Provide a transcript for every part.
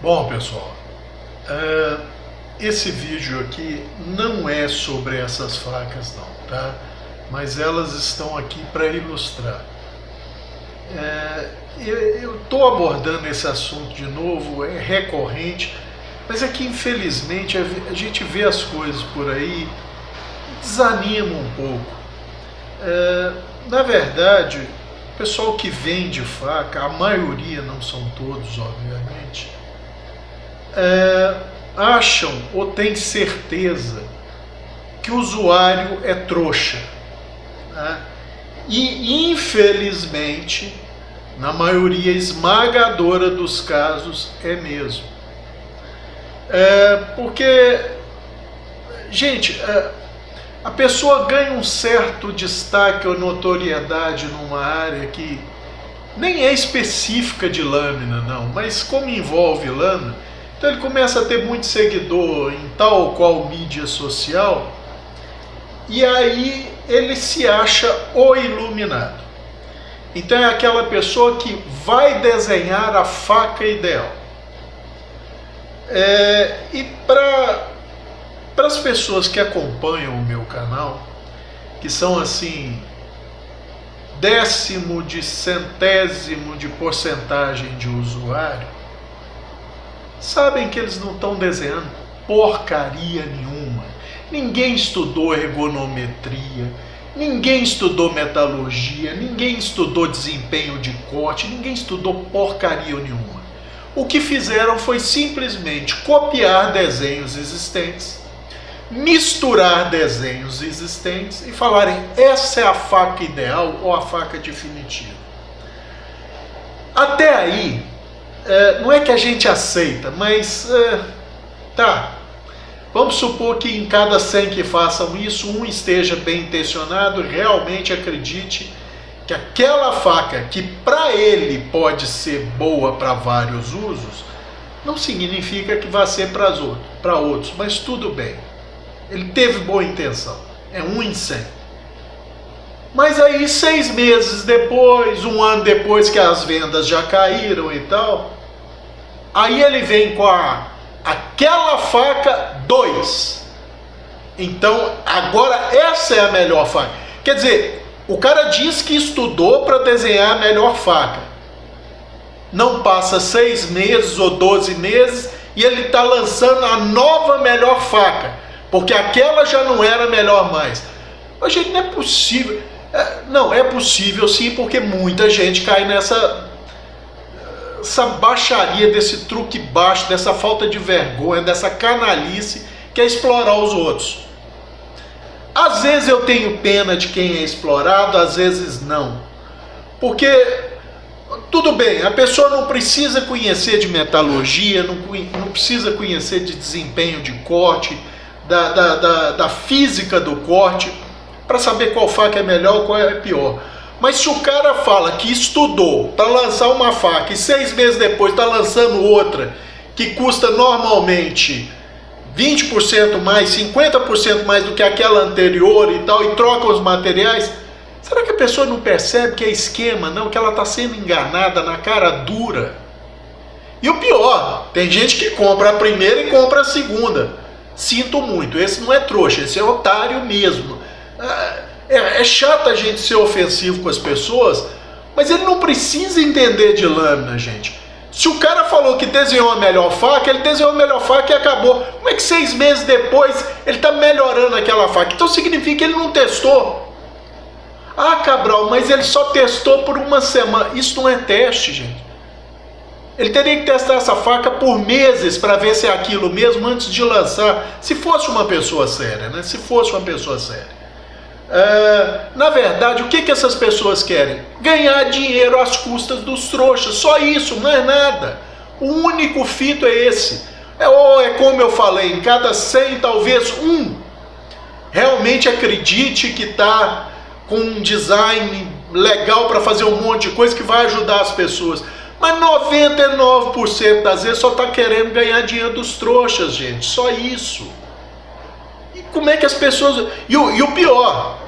Bom, pessoal, esse vídeo aqui não é sobre essas facas não, tá? Mas elas estão aqui para ilustrar. Eu estou abordando esse assunto de novo, é recorrente, mas é que infelizmente a gente vê as coisas por aí e desanima um pouco. Na verdade, o pessoal que vende faca, a maioria, não são todos, obviamente, acham ou têm certeza que o usuário é trouxa, né? E infelizmente, na maioria esmagadora dos casos, é mesmo. Porque, gente, a pessoa ganha um certo destaque ou notoriedade numa área que nem é específica de lâmina, não, mas como envolve lâmina, então ele começa a ter muito seguidor em tal ou qual mídia social, e aí ele se acha o iluminado. Então é aquela pessoa que vai desenhar a faca ideal. E para as pessoas que acompanham o meu canal, que são assim, décimo de centésimo de porcentagem de usuário, sabem que eles não estão desenhando porcaria nenhuma. Ninguém estudou ergonometria, ninguém estudou metalurgia, ninguém estudou desempenho de corte, ninguém estudou porcaria nenhuma. O que fizeram foi simplesmente copiar desenhos existentes, misturar desenhos existentes e falarem: essa é a faca ideal ou a faca definitiva. Até aí, não é que a gente aceita, mas tá. Vamos supor que em cada 100 que façam isso, um esteja bem intencionado e realmente acredite que aquela faca, que para ele pode ser boa para vários usos, não significa que vai ser para outros, mas tudo bem. Ele teve boa intenção, é 1 em 100. Mas aí 6 meses depois, 1 ano depois que as vendas já caíram e tal, aí ele vem com aquela faca 2. Então agora essa é a melhor faca. Quer dizer, o cara diz que estudou para desenhar a melhor faca. Não passa 6 meses ou 12 meses e ele está lançando a nova melhor faca, porque aquela já não era melhor mais. Mas, gente, não é possível. Não, é possível sim, porque muita gente cai nessa baixaria, desse truque baixo, dessa falta de vergonha, dessa canalice que é explorar os outros. Às vezes eu tenho pena de quem é explorado, às vezes não. Porque, tudo bem, a pessoa não precisa conhecer de metalurgia, não precisa conhecer de desempenho de corte, da física do corte, para saber qual faca é melhor ou qual é pior. Mas se o cara fala que estudou para lançar uma faca e 6 meses depois está lançando outra que custa normalmente 20% mais, 50% mais do que aquela anterior e tal, e troca os materiais, será que a pessoa não percebe que é esquema, não? Que ela está sendo enganada na cara dura? E o pior, tem gente que compra a primeira e compra a segunda. Sinto muito, esse não é trouxa, esse é otário mesmo. É chato a gente ser ofensivo com as pessoas, mas ele não precisa entender de lâmina, gente. Se o cara falou que desenhou a melhor faca, ele desenhou a melhor faca e acabou. Como é que 6 meses depois ele está melhorando aquela faca? Então significa que ele não testou. Ah, Cabral, mas ele só testou por 1 semana. Isso não é teste, gente. Ele teria que testar essa faca por meses para ver se é aquilo mesmo antes de lançar. Se fosse uma pessoa séria, né? Se fosse uma pessoa séria. Na verdade, o que essas pessoas querem? Ganhar dinheiro às custas dos trouxas, só isso, não é nada. O único fito é esse. É como eu falei, em cada 100 talvez um realmente acredite que está com um design legal para fazer um monte de coisa que vai ajudar as pessoas. Mas 99% das vezes só está querendo ganhar dinheiro dos trouxas, gente, só isso. E como é que as pessoas... E o pior,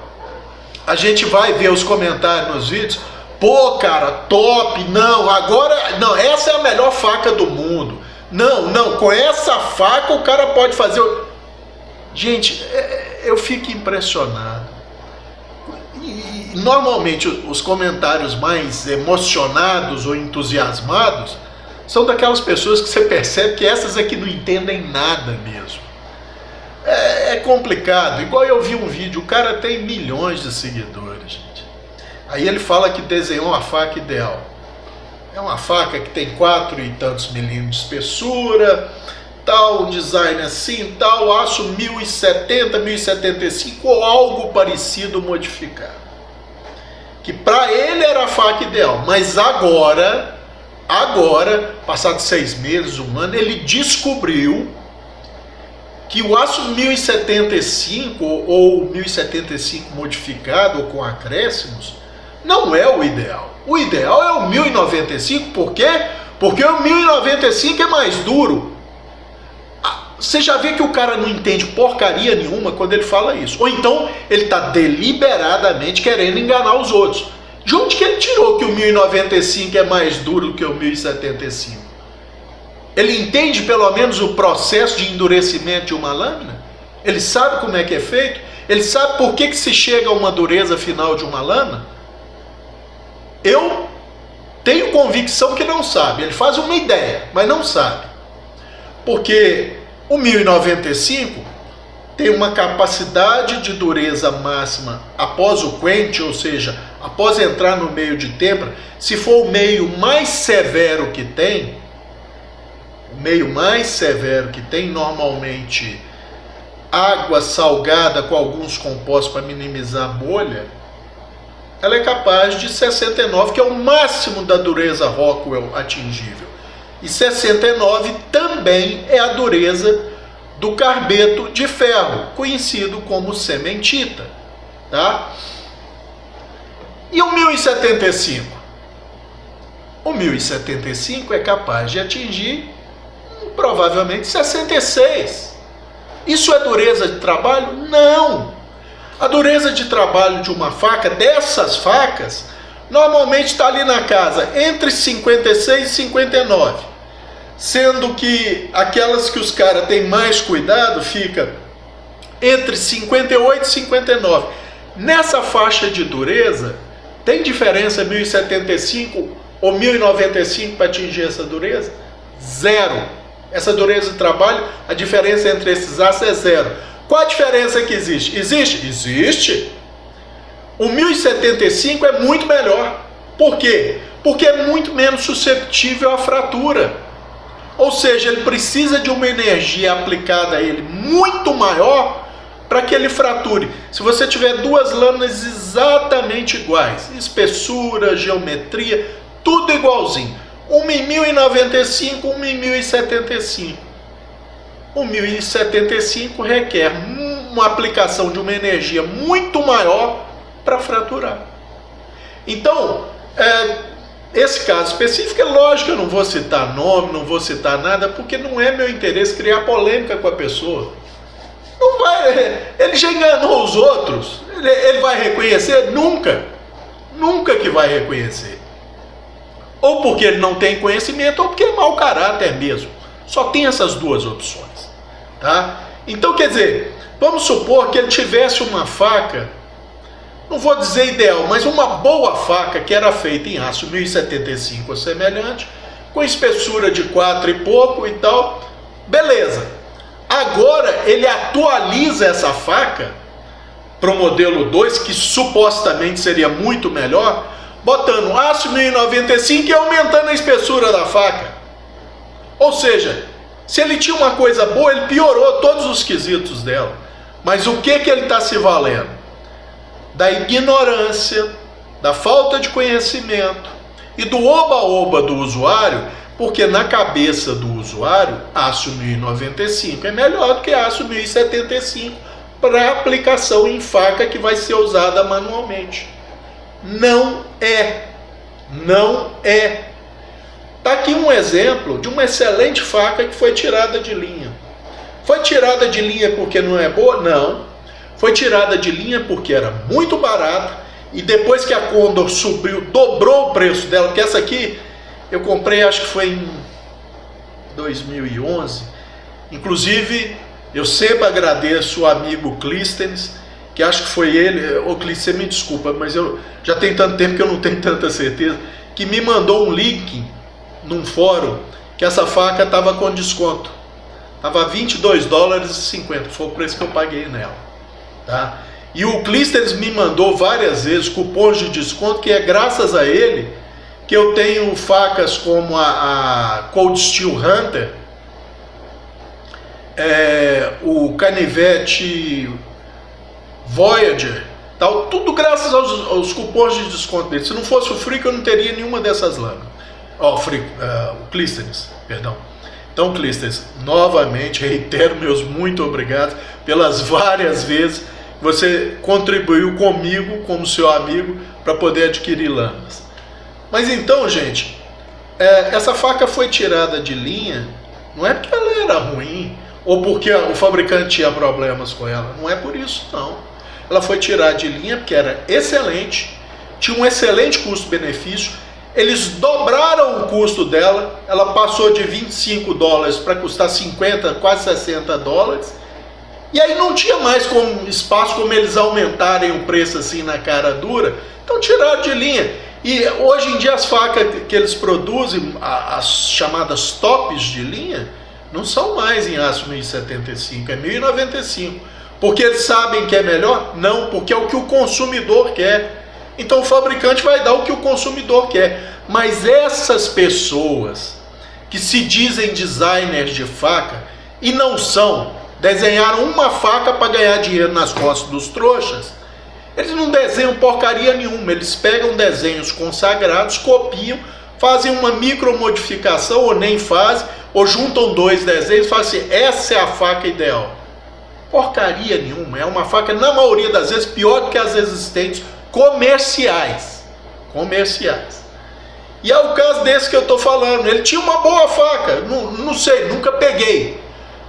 a gente vai ver os comentários nos vídeos: pô, cara, top, não, agora, não, essa é a melhor faca do mundo. Não, com essa faca o cara pode fazer... Gente, eu fico impressionado. E normalmente os comentários mais emocionados ou entusiasmados são daquelas pessoas que você percebe que essas aqui não entendem nada mesmo. É complicado. Igual eu vi um vídeo, o cara tem milhões de seguidores, gente. Aí ele fala que desenhou uma faca ideal. É uma faca que tem 4 e tantos milímetros de espessura, tal, design assim, tal, aço 1070, 1075 ou algo parecido modificado. Que para ele era a faca ideal, mas agora, passados 6 meses, 1 ano, ele descobriu que o aço 1075 ou 1075 modificado ou com acréscimos não é o ideal. O ideal é o 1095, por quê? Porque o 1095 é mais duro. Você já vê que o cara não entende porcaria nenhuma quando ele fala isso. Ou então ele está deliberadamente querendo enganar os outros. De onde que ele tirou que o 1095 é mais duro do que o 1075? Ele entende pelo menos o processo de endurecimento de uma lâmina? Ele sabe como é que é feito? Ele sabe por que se chega a uma dureza final de uma lâmina? Eu tenho convicção que não sabe. Ele faz uma ideia, mas não sabe. Porque o 1095 tem uma capacidade de dureza máxima após o quente, ou seja, após entrar no meio de têmpera. Se for o meio mais severo que tem, normalmente água salgada com alguns compostos para minimizar a bolha, ela é capaz de 69, que é o máximo da dureza Rockwell atingível. E 69 também é a dureza do carbeto de ferro, conhecido como cementita, tá? E o 1075? O 1075 é capaz de atingir provavelmente 66. Isso é dureza de trabalho? Não! A dureza de trabalho de uma faca, dessas facas, normalmente está ali na casa entre 56 e 59. Sendo que aquelas que os caras têm mais cuidado fica entre 58 e 59. Nessa faixa de dureza, tem diferença 1075 ou 1095 para atingir essa dureza? Zero. Essa dureza de trabalho, a diferença entre esses aços é zero. Qual a diferença que existe? Existe. O 1075 é muito melhor. Por quê? Porque é muito menos susceptível à fratura. Ou seja, ele precisa de uma energia aplicada a ele muito maior para que ele frature. Se você tiver duas lâminas exatamente iguais, espessura, geometria, tudo igualzinho. Uma em 1095, uma em 1075. O 1075 requer uma aplicação de uma energia muito maior para fraturar. Então, esse caso específico, é lógico que eu não vou citar nome, não vou citar nada, porque não é meu interesse criar polêmica com a pessoa. Não vai, ele já enganou os outros, ele vai reconhecer? Nunca que vai reconhecer. Ou porque ele não tem conhecimento, ou porque é mau caráter mesmo. Só tem essas duas opções, tá? Então, quer dizer, vamos supor que ele tivesse uma faca, não vou dizer ideal, mas uma boa faca que era feita em aço 1075 ou semelhante, com espessura de 4 e pouco e tal, beleza. Agora ele atualiza essa faca para o modelo 2, que supostamente seria muito melhor, botando aço 1095 e aumentando a espessura da faca. Ou seja, se ele tinha uma coisa boa, ele piorou todos os quesitos dela. Mas o que ele está se valendo? Da ignorância, da falta de conhecimento e do oba-oba do usuário, porque na cabeça do usuário, aço 1095 é melhor do que aço 1075 para aplicação em faca que vai ser usada manualmente. Não é. Está aqui um exemplo de uma excelente faca que foi tirada de linha. Foi tirada de linha porque não é boa? Não. Foi tirada de linha porque era muito barata e depois que a Condor subiu, dobrou o preço dela, porque essa aqui eu comprei, acho que foi em 2011. Inclusive, eu sempre agradeço o amigo Clístenes, que acho que foi ele, ô Clístenes, você me desculpa, mas eu já tem tanto tempo que eu não tenho tanta certeza, que me mandou um link num fórum que essa faca estava com desconto. Estava $22,50, foi o preço que eu paguei nela. Tá? E o Clístenes me mandou várias vezes cupons de desconto, que é graças a ele que eu tenho facas como a Cold Steel Hunter, o canivete Voyager, tal, tudo graças aos cupons de desconto dele. Se não fosse o Frico, eu não teria nenhuma dessas lâminas. O Clístenes, perdão. Então, Clístenes, novamente reitero meus muito obrigados pelas várias vezes que você contribuiu comigo, como seu amigo, para poder adquirir lâminas. Mas então, gente, essa faca foi tirada de linha, não é porque ela era ruim, ou porque o fabricante tinha problemas com ela, não é por isso, não. Ela foi tirada de linha porque era excelente, tinha um excelente custo-benefício, eles dobraram o custo dela, ela passou de $25 para custar 50, quase $60, e aí não tinha mais espaço como eles aumentarem o preço assim na cara dura, então tiraram de linha. E hoje em dia as facas que eles produzem, as chamadas tops de linha, não são mais em aço 1075, é 1095. Porque eles sabem que é melhor? Não, porque é o que o consumidor quer. Então o fabricante vai dar o que o consumidor quer. Mas essas pessoas que se dizem designers de faca e não são, desenharam uma faca para ganhar dinheiro nas costas dos trouxas, eles não desenham porcaria nenhuma, eles pegam desenhos consagrados, copiam, fazem uma micromodificação ou nem fazem, ou juntam dois desenhos e falam assim, essa é a faca ideal. Porcaria nenhuma, é uma faca, na maioria das vezes, pior do que as existentes comerciais. E é o caso desse que eu estou falando, ele tinha uma boa faca, não sei, nunca peguei,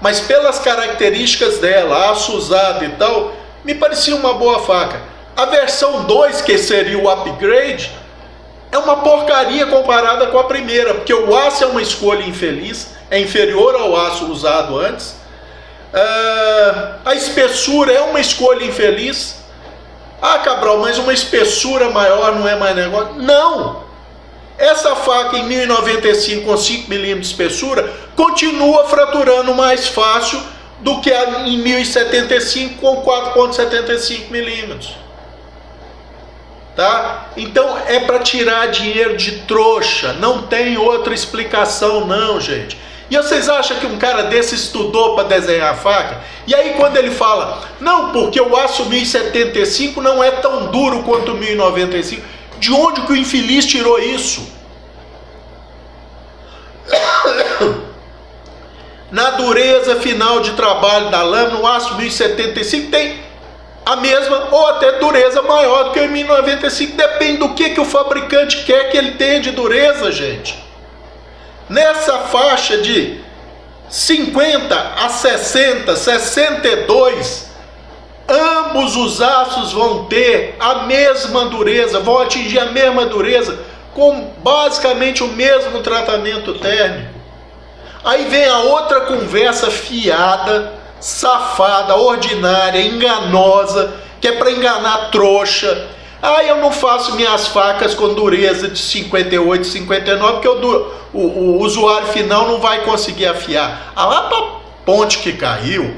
mas pelas características dela, aço usado e tal, me parecia uma boa faca. A versão 2, que seria o upgrade, é uma porcaria comparada com a primeira, porque o aço é uma escolha infeliz, é inferior ao aço usado antes. A espessura é uma escolha infeliz. Ah, Cabral, mas uma espessura maior não é mais negócio? Não! Essa faca em 1095 com 5 mm de espessura continua fraturando mais fácil do que a em 1075 com 4,75 mm. Tá? Então é para tirar dinheiro de trouxa, não tem outra explicação não, gente. E vocês acham que um cara desse estudou para desenhar a faca? E aí quando ele fala, não, porque o aço 1075 não é tão duro quanto o 1095, de onde que o infeliz tirou isso? Na dureza final de trabalho da lâmina, o aço 1075 tem a mesma ou até dureza maior do que o 1095, depende do que o fabricante quer que ele tenha de dureza, gente. Nessa faixa de 50 a 60, 62, ambos os aços vão ter a mesma dureza, vão atingir a mesma dureza, com basicamente o mesmo tratamento térmico. Aí vem a outra conversa fiada, safada, ordinária, enganosa, que é para enganar trouxa. Ah, eu não faço minhas facas com dureza de 58, 59, porque o usuário final não vai conseguir afiar. Ah, lá para ponte que caiu,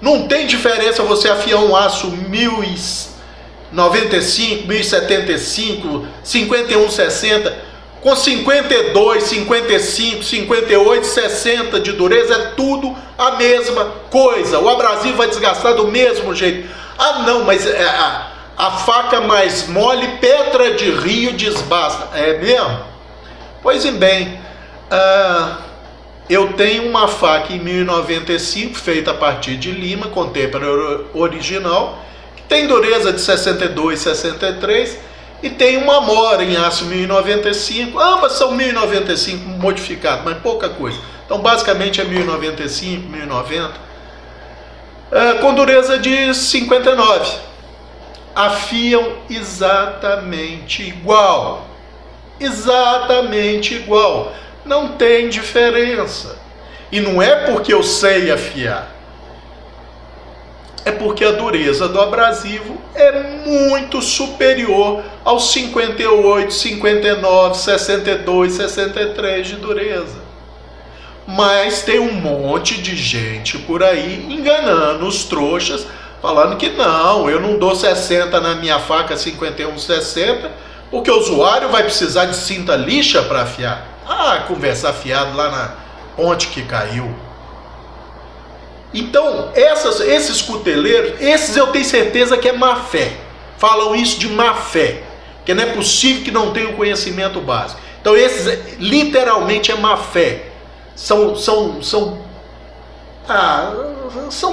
não tem diferença você afiar um aço 1095, 1075, 5160, com 52, 55, 58, 60 de dureza, é tudo a mesma coisa. O abrasivo vai desgastar do mesmo jeito. Ah não, mas a faca mais mole, pedra de rio desbasta. É mesmo? Pois bem, eu tenho uma faca em 1095, feita a partir de lima, com têmpera original, que tem dureza de 62, 63, e tem uma mora em aço 1095, ambas são 1095 modificado, mas pouca coisa. Então basicamente é 1095, 1090, com dureza de 59. Afiam exatamente igual. Não tem diferença. E não é porque eu sei afiar. É porque a dureza do abrasivo é muito superior aos 58, 59, 62, 63 de dureza. Mas tem um monte de gente por aí enganando os trouxas, falando que não, eu não dou 60 na minha faca 51, 60, porque o usuário vai precisar de cinta lixa para afiar. Ah, conversar fiado lá na ponte que caiu. Então, esses cuteleiros, esses eu tenho certeza que é má fé. Falam isso de má fé, que não é possível que não tenham conhecimento básico. Então, esses literalmente é má fé. São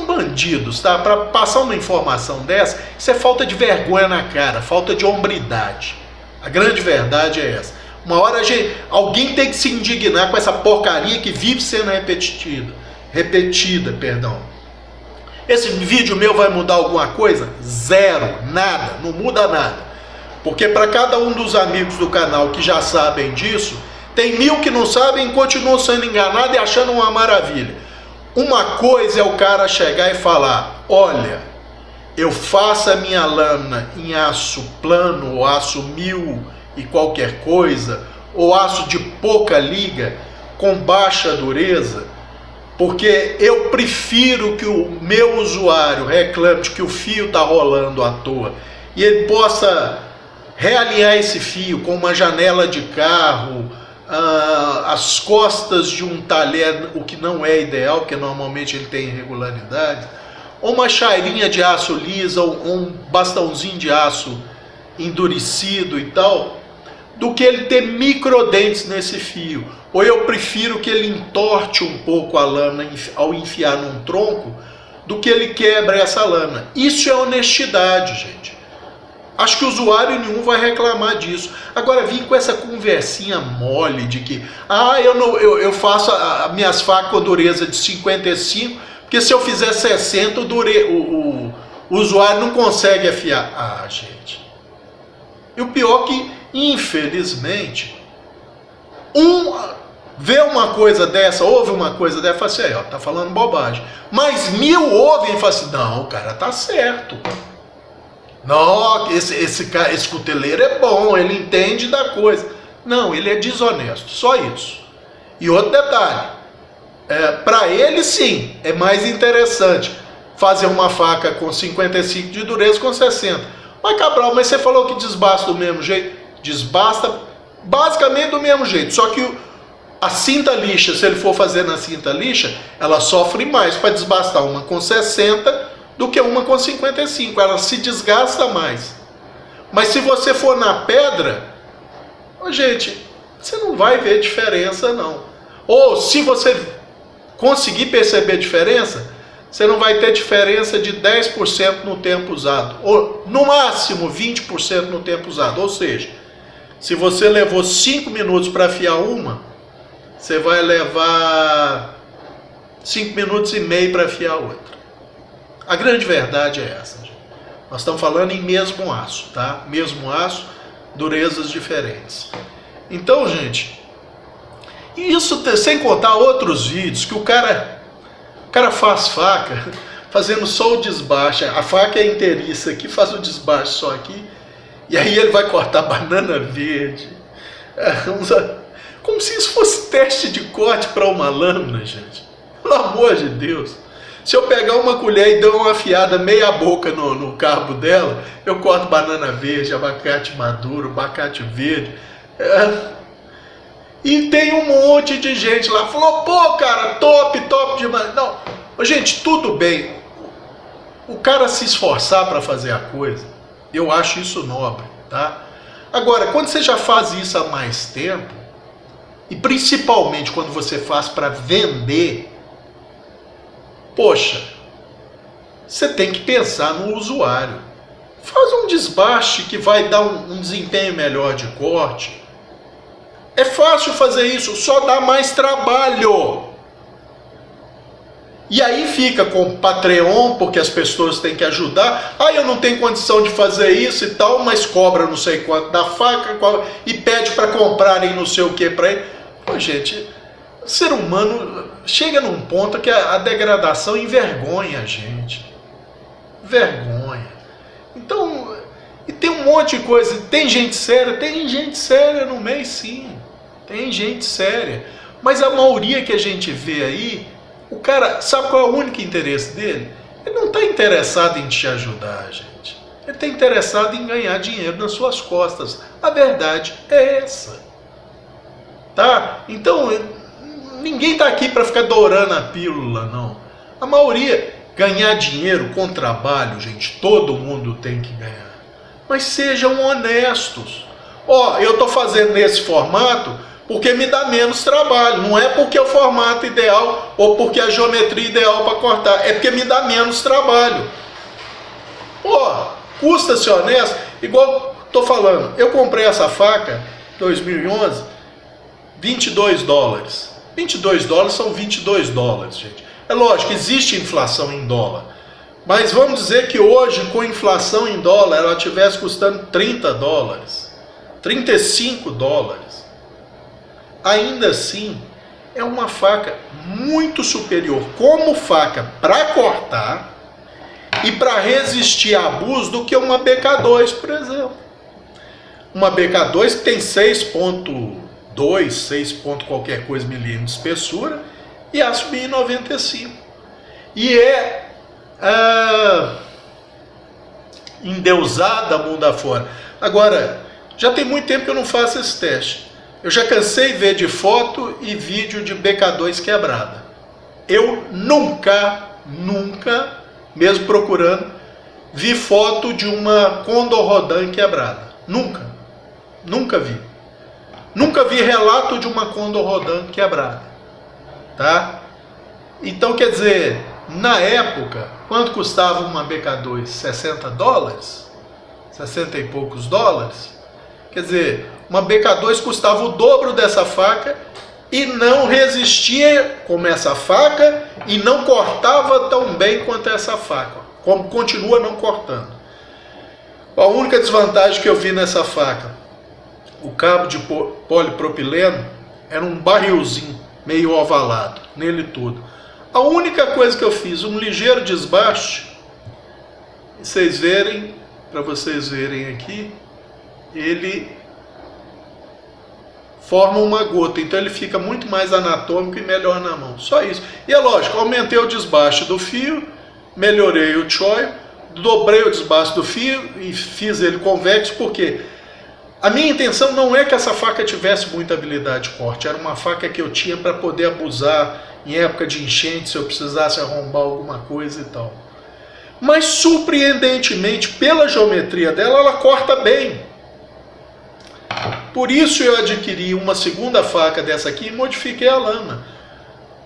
bandidos, tá? Para passar uma informação dessa, isso é falta de vergonha na cara, falta de hombridade. A grande verdade é essa. Uma hora alguém tem que se indignar com essa porcaria que vive sendo repetida. Esse vídeo meu vai mudar alguma coisa? Zero, nada, não muda nada. Porque para cada um dos amigos do canal que já sabem disso, tem 1000 que não sabem e continuam sendo enganados e achando uma maravilha. Uma coisa é o cara chegar e falar: olha, eu faço a minha lâmina em aço plano, ou aço 1000 e qualquer coisa, ou aço de pouca liga, com baixa dureza, porque eu prefiro que o meu usuário reclame de que o fio está rolando à toa e ele possa realinhar esse fio com uma janela de carro, as costas de um talher, o que não é ideal, porque normalmente ele tem irregularidade, ou uma chairinha de aço lisa, ou um bastãozinho de aço endurecido e tal, do que ele ter microdentes nesse fio. Ou eu prefiro que ele entorte um pouco a lâmina ao enfiar num tronco, do que ele quebre essa lâmina. Isso é honestidade, gente. Acho que usuário nenhum vai reclamar disso. Agora, vim com essa conversinha mole de que eu faço as minhas facas com dureza de 55, porque se eu fizer 60, o usuário não consegue afiar. Ah, gente. E o pior que, infelizmente, vê uma coisa dessa, ouve uma coisa dessa, fala assim, aí, ó, tá falando bobagem. Mas 1000 ouvem e falam assim, não, o cara tá certo. Não, esse cuteleiro é bom, ele entende da coisa. Não, ele é desonesto, só isso. E outro detalhe, para ele sim, é mais interessante fazer uma faca com 55 de dureza com 60. Mas Cabral, mas você falou que desbasta do mesmo jeito? Desbasta basicamente do mesmo jeito, só que a cinta lixa, se ele for fazer na cinta lixa, ela sofre mais para desbastar uma com 60 do que uma com 55, ela se desgasta mais. Mas se você for na pedra, gente, você não vai ver diferença não. Ou se você conseguir perceber diferença, você não vai ter diferença de 10% no tempo usado, ou no máximo 20% no tempo usado. Ou seja, se você levou 5 minutos para afiar uma, você vai levar 5 minutos e meio para afiar outra. A grande verdade é essa, gente. Nós estamos falando em mesmo aço, tá? Mesmo aço, durezas diferentes. Então, gente, isso sem contar outros vídeos que o cara faz faca fazendo só o desbaste. A faca é inteiriça aqui, faz o desbaste só aqui, e aí ele vai cortar banana verde. Como se isso fosse teste de corte para uma lâmina, gente. Pelo amor de Deus. Se eu pegar uma colher e dar uma afiada meia boca no cabo dela, eu corto banana verde, abacate maduro, abacate verde. E tem um monte de gente lá, falou, pô, cara, top demais. Não, gente, tudo bem. O cara se esforçar para fazer a coisa, eu acho isso nobre, tá? Agora, quando você já faz isso há mais tempo, e principalmente quando você faz para vender, poxa, você tem que pensar no usuário. Faz um desbaste que vai dar um desempenho melhor de corte. É fácil fazer isso, só dá mais trabalho. E aí fica com Patreon, porque as pessoas têm que ajudar. Eu não tenho condição de fazer isso e tal, mas cobra não sei quanto da faca e pede para comprarem não sei o que para ele. Pô, gente, o ser humano chega num ponto que a degradação envergonha a gente. Vergonha. Então, e tem um monte de coisa. Tem gente séria no meio, sim. Tem gente séria. Mas a maioria que a gente vê aí, o cara, sabe qual é o único interesse dele? Ele não está interessado em te ajudar, gente. Ele está interessado em ganhar dinheiro nas suas costas. A verdade é essa. Tá? Então, ninguém está aqui para ficar dourando a pílula, não. A maioria, ganhar dinheiro com trabalho, gente, todo mundo tem que ganhar. Mas sejam honestos. Ó, eu estou fazendo nesse formato porque me dá menos trabalho. Não é porque é o formato ideal ou porque a geometria ideal para cortar. É porque me dá menos trabalho. Ó, custa ser honesto. Igual estou falando, eu comprei essa faca em 2011, $22. $22 são $22, gente. É lógico, existe inflação em dólar. Mas vamos dizer que hoje, com inflação em dólar, ela estivesse custando $30, $35. Ainda assim, é uma faca muito superior como faca para cortar e para resistir a abuso do que uma BK2, por exemplo. Uma BK2 que tem 6,2, 6 ponto qualquer coisa milímetros de espessura e aço 95. E é endeusada mundo afora. Agora, já tem muito tempo que eu não faço esse teste. Eu já cansei de ver de foto e vídeo de BK2 quebrada. Eu nunca, mesmo procurando, vi foto de uma Condor Rodan quebrada. Nunca vi. Nunca vi relato de uma Condor Rodan quebrada. Tá? Então, quer dizer, na época, quanto custava uma BK2? $60? 60 e poucos dólares? Quer dizer, uma BK2 custava o dobro dessa faca e não resistia como essa faca e não cortava tão bem quanto essa faca, como continua não cortando. A única desvantagem que eu vi nessa faca, o cabo de polipropileno era um barrilzinho meio ovalado, nele tudo. A única coisa que eu fiz, um ligeiro desbaste, para vocês verem aqui, ele forma uma gota, então ele fica muito mais anatômico e melhor na mão, só isso. E é lógico, aumentei o desbaste do fio, melhorei o choio, dobrei o desbaste do fio e fiz ele convexo, porque a minha intenção não é que essa faca tivesse muita habilidade de corte, era uma faca que eu tinha para poder abusar em época de enchente, se eu precisasse arrombar alguma coisa e tal. Mas surpreendentemente, pela geometria dela, ela corta bem. Por isso eu adquiri uma segunda faca dessa aqui e modifiquei a lâmina.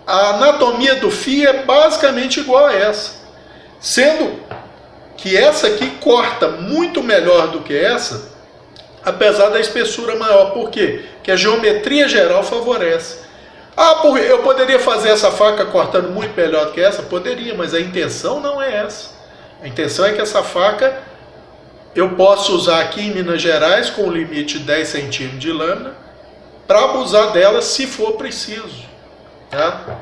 A anatomia do fio é basicamente igual a essa. Sendo que essa aqui corta muito melhor do que essa, apesar da espessura maior. Por quê? Porque a geometria geral favorece. Ah, eu poderia fazer essa faca cortando muito melhor do que essa? Poderia, mas a intenção não é essa. A intenção é que essa faca eu posso usar aqui em Minas Gerais com o limite de 10 centímetros de lâmina para abusar dela se for preciso. Tá?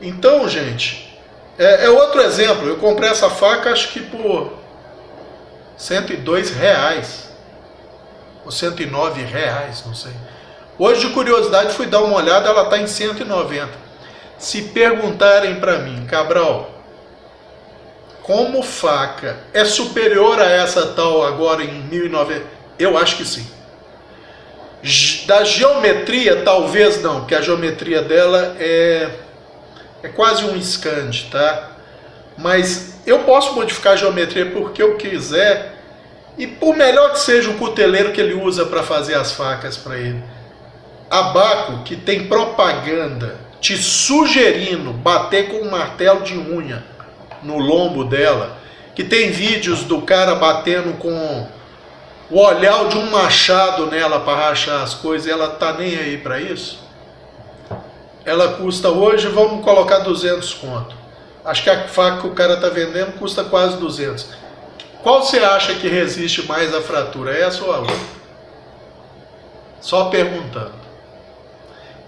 Então, gente, é outro exemplo. Eu comprei essa faca acho que por R$102 ou R$109, não sei. Hoje, de curiosidade, fui dar uma olhada, ela está em 190. Se perguntarem para mim, Cabral, como faca é superior a essa tal agora em 1090? Eu acho que sim. Da geometria, talvez não, porque a geometria dela é quase um Scandi, tá? Mas eu posso modificar a geometria porque eu quiser, e por melhor que seja o cuteleiro que ele usa para fazer as facas para ele. A Bahco, que tem propaganda te sugerindo bater com um martelo de unha no lombo dela, que tem vídeos do cara batendo com o olhar de um machado nela para rachar as coisas, e ela tá nem aí para isso. Ela custa hoje, vamos colocar 200 conto. Acho que a faca que o cara tá vendendo custa quase 200. Qual você acha que resiste mais à fratura, essa ou a outra? Só perguntando.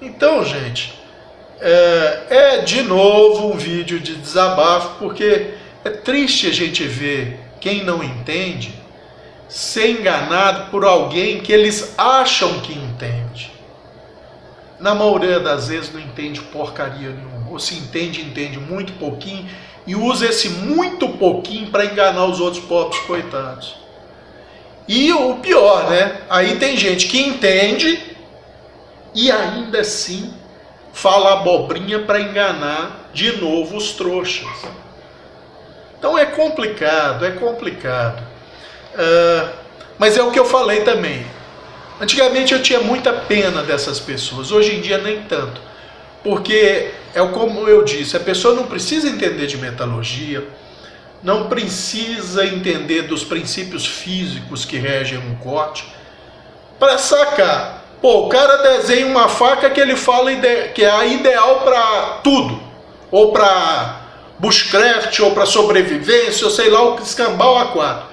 Então, gente, de novo um vídeo de desabafo, porque é triste a gente ver quem não entende ser enganado por alguém que eles acham que entende. Na maioria das vezes não entende porcaria nenhuma, ou se entende, entende muito pouquinho e usa esse muito pouquinho para enganar os outros pobres coitados. E o pior, né? Aí tem gente que entende e ainda assim fala abobrinha para enganar de novo os trouxas. Então é complicado, é complicado. Mas é o que eu falei também. Antigamente eu tinha muita pena dessas pessoas, hoje em dia nem tanto. Porque, como eu disse, a pessoa não precisa entender de metalurgia, não precisa entender dos princípios físicos que regem um corte, para sacar. Pô, o cara desenha uma faca que ele fala que é a ideal para tudo, ou para bushcraft, ou para sobrevivência, ou sei lá, o escambau A4.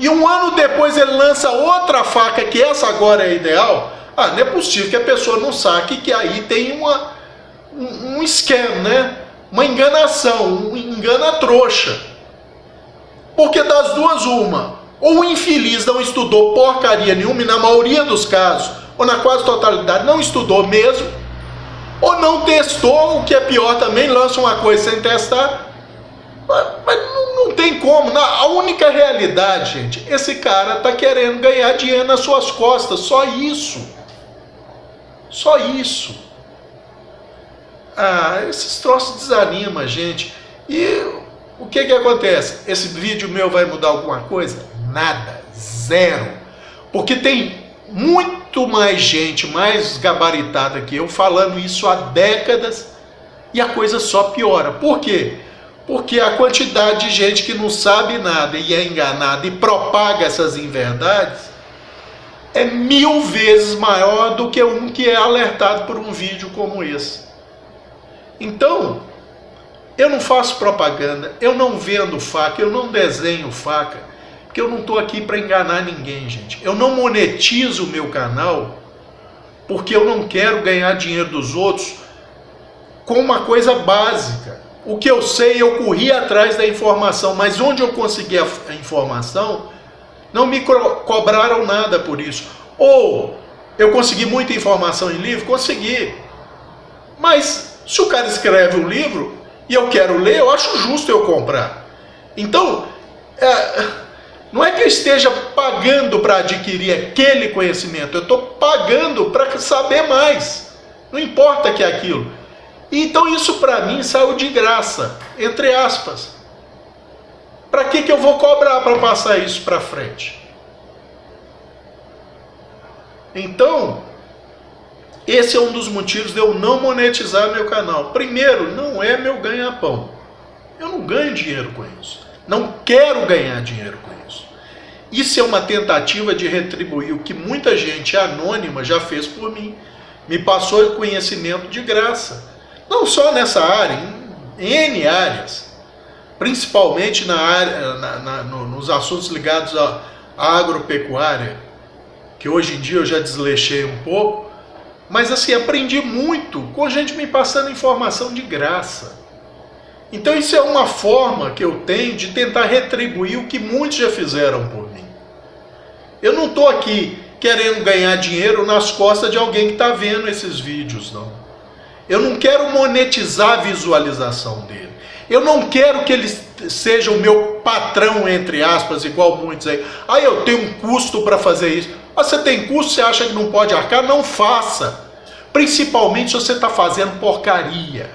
E um ano depois ele lança outra faca que essa agora é ideal. Não é possível que a pessoa não saque que aí tem um scam, né? Uma enganação, um engana trouxa. Porque das duas uma, ou o infeliz não estudou porcaria nenhuma, e na maioria dos casos, ou na quase totalidade, não estudou mesmo, ou não testou, o que é pior também, lança uma coisa sem testar. Mas não tem como. A única realidade, gente, esse cara está querendo ganhar dinheiro nas suas costas, só isso. Só isso. Esses troços desanimam a gente. E o que acontece? Esse vídeo meu vai mudar alguma coisa? Nada, zero. Porque tem muito mais gente, mais gabaritada que eu, falando isso há décadas e a coisa só piora. Por quê? Porque a quantidade de gente que não sabe nada e é enganada e propaga essas inverdades é 1000 vezes maior do que um que é alertado por um vídeo como esse. Então, eu não faço propaganda, eu não vendo faca, eu não desenho faca, porque eu não estou aqui para enganar ninguém, gente. Eu não monetizo o meu canal porque eu não quero ganhar dinheiro dos outros com uma coisa básica. O que eu sei, eu corri atrás da informação, mas onde eu consegui a informação, não me cobraram nada por isso. Ou eu consegui muita informação em livro? Consegui. Mas se o cara escreve um livro e eu quero ler, eu acho justo eu comprar. Então, não é que eu esteja pagando para adquirir aquele conhecimento, eu estou pagando para saber mais. Não importa que é aquilo. Então isso para mim saiu de graça, entre aspas. Para que eu vou cobrar para passar isso para frente? Então, esse é um dos motivos de eu não monetizar meu canal. Primeiro, não é meu ganha-pão. Eu não ganho dinheiro com isso. Não quero ganhar dinheiro com isso. Isso é uma tentativa de retribuir o que muita gente anônima já fez por mim. Me passou conhecimento de graça. Não só nessa área, em N áreas, principalmente nos assuntos ligados à agropecuária, que hoje em dia eu já desleixei um pouco, mas assim, aprendi muito com gente me passando informação de graça. Então isso é uma forma que eu tenho de tentar retribuir o que muitos já fizeram por mim. Eu não estou aqui querendo ganhar dinheiro nas costas de alguém que está vendo esses vídeos, não. Eu não quero monetizar a visualização dele. Eu não quero que ele seja o meu patrão, entre aspas, igual muitos aí. Eu tenho um custo para fazer isso. Você tem custo, você acha que não pode arcar? Não faça. Principalmente se você está fazendo porcaria.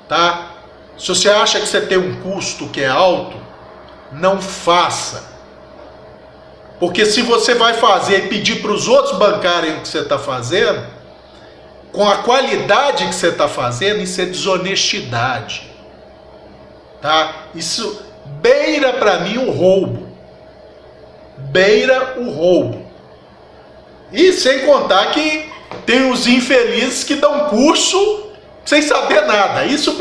Tá? Se você acha que você tem um custo que é alto, não faça. Porque se você vai fazer e pedir para os outros bancarem o que você está fazendo, com a qualidade que você está fazendo, isso é desonestidade. Tá? Isso beira para mim um roubo. Beira o roubo. E sem contar que tem os infelizes que dão curso sem saber nada. Isso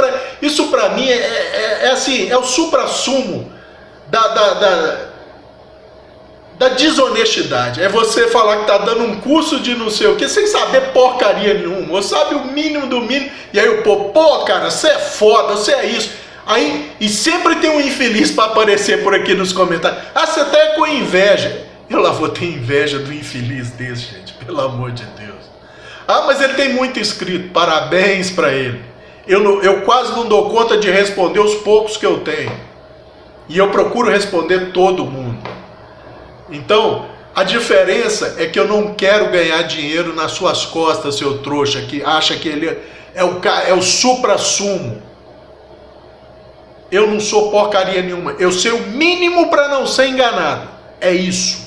para mim é assim, é o suprassumo da da desonestidade. É você falar que tá dando um curso de não sei o que, sem saber porcaria nenhuma, ou sabe o mínimo do mínimo, e aí o povo, pô, cara, você é foda, você é isso. Aí, e sempre tem um infeliz para aparecer por aqui nos comentários. Ah, você tá com inveja. Eu lá vou ter inveja do infeliz desse, gente, pelo amor de Deus. Ah, mas ele tem muito inscrito, parabéns para ele. Eu quase não dou conta de responder os poucos que eu tenho. E eu procuro responder todo mundo. Então, a diferença é que eu não quero ganhar dinheiro nas suas costas, seu trouxa, que acha que ele é o supra-sumo. Eu não sou porcaria nenhuma. Eu sei o mínimo para não ser enganado. É isso.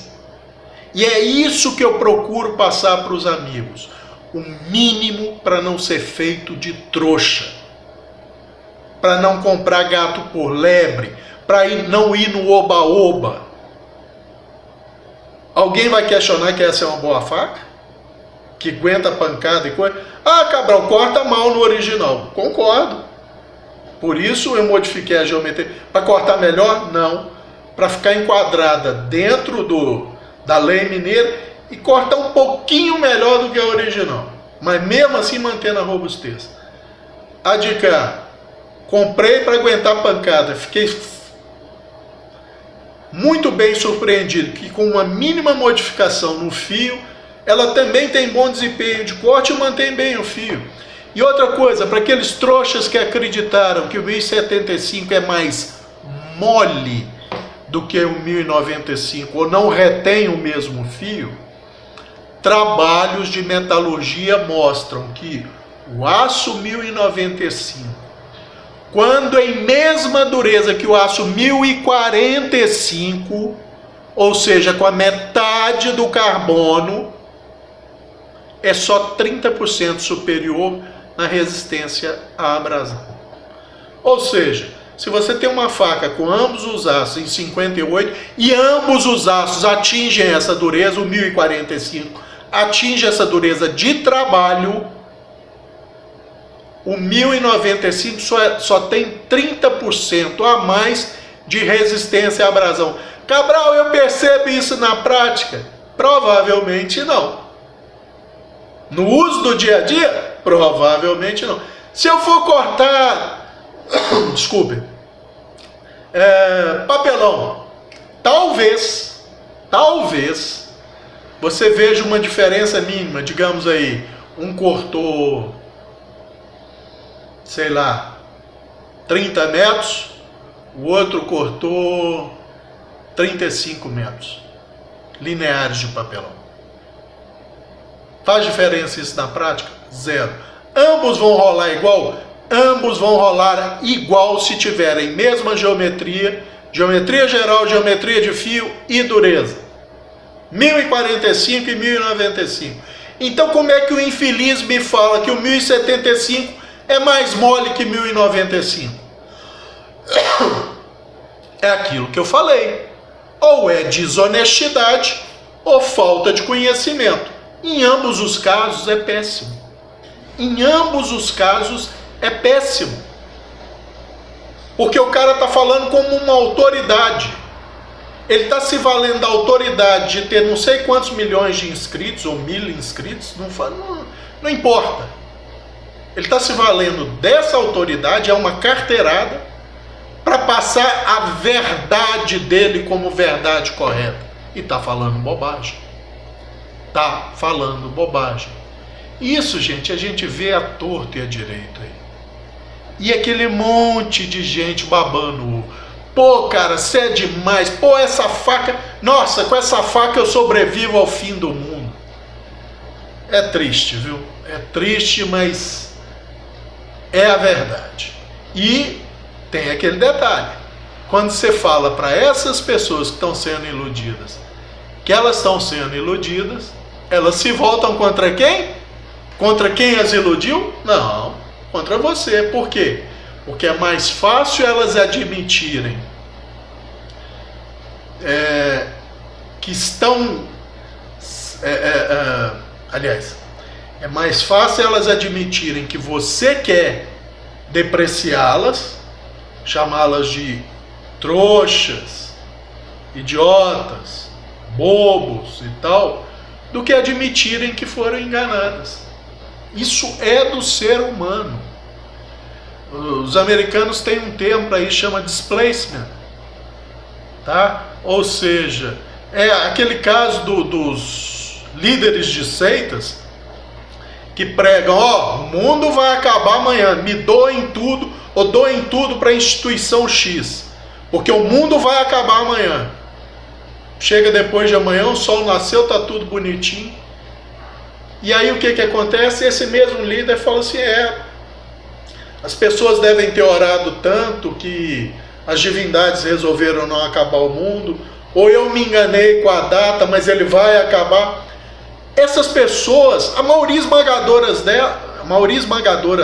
E é isso que eu procuro passar para os amigos. O mínimo para não ser feito de trouxa. Para não comprar gato por lebre. Para não ir no oba-oba. Alguém vai questionar que essa é uma boa faca? Que aguenta pancada e coisa? Ah, Cabral, corta mal no original. Concordo. Por isso eu modifiquei a geometria. Para cortar melhor? Não. Para ficar enquadrada dentro da lei mineira e cortar um pouquinho melhor do que a original. Mas mesmo assim mantendo a robustez. A dica: comprei para aguentar pancada. Fiquei muito bem surpreendido que com uma mínima modificação no fio, ela também tem bom desempenho de corte e mantém bem o fio. E outra coisa, para aqueles trouxas que acreditaram que o 1075 é mais mole do que o 1095 ou não retém o mesmo fio, trabalhos de metalurgia mostram que o aço 1095, quando em mesma dureza que o aço 1045, ou seja, com a metade do carbono, é só 30% superior na resistência à abrasão. Ou seja, se você tem uma faca com ambos os aços em 58 e ambos os aços atingem essa dureza, o 1045 atinge essa dureza de trabalho, o 1095 só tem 30% a mais de resistência à abrasão. Cabral, eu percebo isso na prática? Provavelmente não. No uso do dia a dia? Provavelmente não. Se eu for cortar, desculpe, papelão, talvez você veja uma diferença mínima. Digamos aí, um cortou, sei lá, 30 metros, o outro cortou 35 metros lineares de papelão. Faz diferença isso na prática? Zero. Ambos vão rolar igual? Ambos vão rolar igual se tiverem mesma geometria, geometria geral, geometria de fio e dureza. 1045 e 1095. Então como é que o infeliz me fala que o 1075 é mais mole que 1095? É aquilo que eu falei. Ou é desonestidade ou falta de conhecimento. Em ambos os casos é péssimo. Em ambos os casos é péssimo. Porque o cara está falando como uma autoridade. Ele está se valendo da autoridade de ter não sei quantos milhões de inscritos, ou 1000 inscritos, não importa. Ele está se valendo dessa autoridade, é uma carteirada, para passar a verdade dele como verdade correta. E está falando bobagem. Está falando bobagem. Isso, gente, a gente vê à torto e à direito aí. E aquele monte de gente babando o ovo. Pô, cara, você é demais. Pô, essa faca... Nossa, com essa faca eu sobrevivo ao fim do mundo. É triste, viu? É triste, mas é a verdade. E tem aquele detalhe. Quando você fala para essas pessoas que estão sendo iludidas, que elas estão sendo iludidas, elas se voltam contra quem? Contra quem as iludiu? Não, contra você. Por quê? Porque é mais fácil elas admitirem que estão... aliás, é mais fácil elas admitirem que você quer depreciá-las, chamá-las de trouxas, idiotas, bobos e tal, do que admitirem que foram enganadas. Isso é do ser humano. Os americanos têm um termo para isso, chama displacement, tá? Ou seja, é aquele caso dos líderes de seitas que pregam, ó, o mundo vai acabar amanhã, me doem tudo, ou doem tudo para a instituição X, porque o mundo vai acabar amanhã. Chega depois de amanhã, o sol nasceu, tá tudo bonitinho. E aí o que acontece? Esse mesmo líder fala assim, as pessoas devem ter orado tanto que as divindades resolveram não acabar o mundo, ou eu me enganei com a data, mas ele vai acabar. Essas pessoas, a maioria esmagadora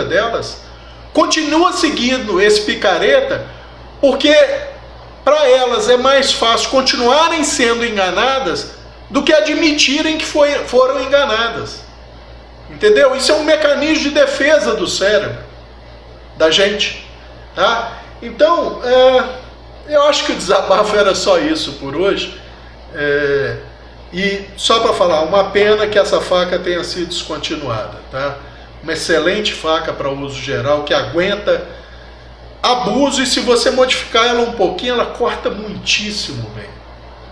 delas, continua seguindo esse picareta, porque para elas é mais fácil continuarem sendo enganadas do que admitirem que foram enganadas. Entendeu? Isso é um mecanismo de defesa do cérebro da gente, tá? Então, eu acho que o desabafo era só isso por hoje. E só para falar, uma pena que essa faca tenha sido descontinuada, tá? Uma excelente faca para uso geral, que aguenta abuso, e se você modificar ela um pouquinho, ela corta muitíssimo bem,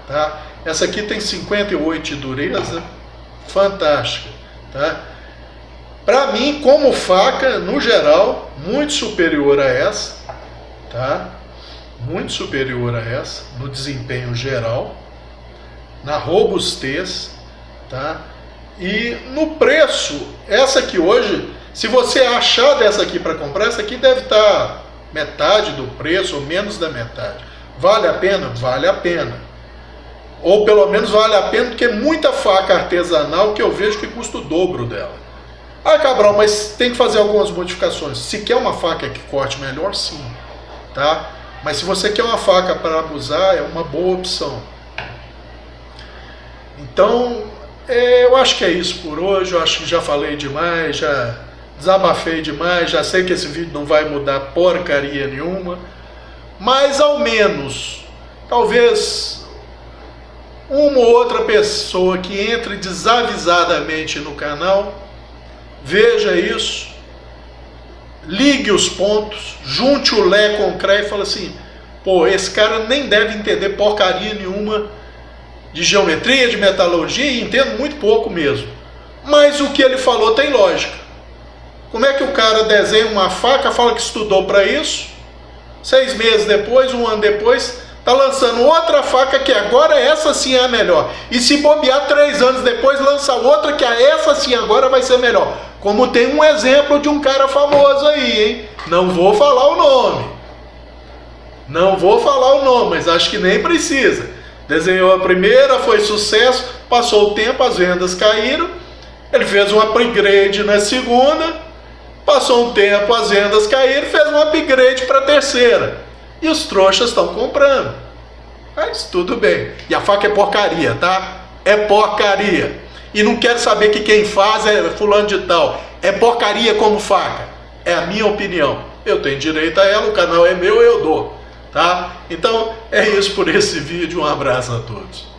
tá? Essa aqui tem 58 de dureza, fantástica, tá? Para mim, como faca, no geral, muito superior a essa, tá? Muito superior a essa, no desempenho geral, na robustez, tá? E no preço, essa aqui hoje, se você achar dessa aqui para comprar, essa aqui deve estar metade do preço, ou menos da metade. Vale a pena? Vale a pena. Ou pelo menos vale a pena, porque muita faca artesanal que eu vejo que custa o dobro dela. Ah, Cabral, mas tem que fazer algumas modificações. Se quer uma faca que corte melhor, sim, tá? Mas se você quer uma faca para abusar, é uma boa opção. Então, eu acho que é isso por hoje. Eu acho que já falei demais, já desabafei demais, já sei que esse vídeo não vai mudar porcaria nenhuma, mas ao menos, talvez uma ou outra pessoa que entre desavisadamente no canal, veja isso, ligue os pontos, junte o Lé com o Cré e fala assim, pô, esse cara nem deve entender porcaria nenhuma de geometria, de metalurgia, e entendo muito pouco mesmo. Mas o que ele falou tem lógica. Como é que o cara desenha uma faca, fala que estudou para isso, 6 meses depois, 1 ano depois, tá lançando outra faca que agora essa sim é a melhor. E se bobear 3 anos depois, lança outra que essa sim agora vai ser melhor. Como tem um exemplo de um cara famoso aí, hein? Não vou falar o nome. Não vou falar o nome, mas acho que nem precisa. Desenhou a primeira, foi sucesso, passou o tempo, as vendas caíram, ele fez um upgrade na segunda, passou um tempo, as vendas caíram, fez um upgrade para a terceira. E os trouxas estão comprando. Mas tudo bem. E a faca é porcaria, tá? É porcaria. E não quero saber que quem faz é fulano de tal. É porcaria como faca. É a minha opinião. Eu tenho direito a ela, o canal é meu, eu dou. Tá? Então é isso por esse vídeo. Um abraço a todos.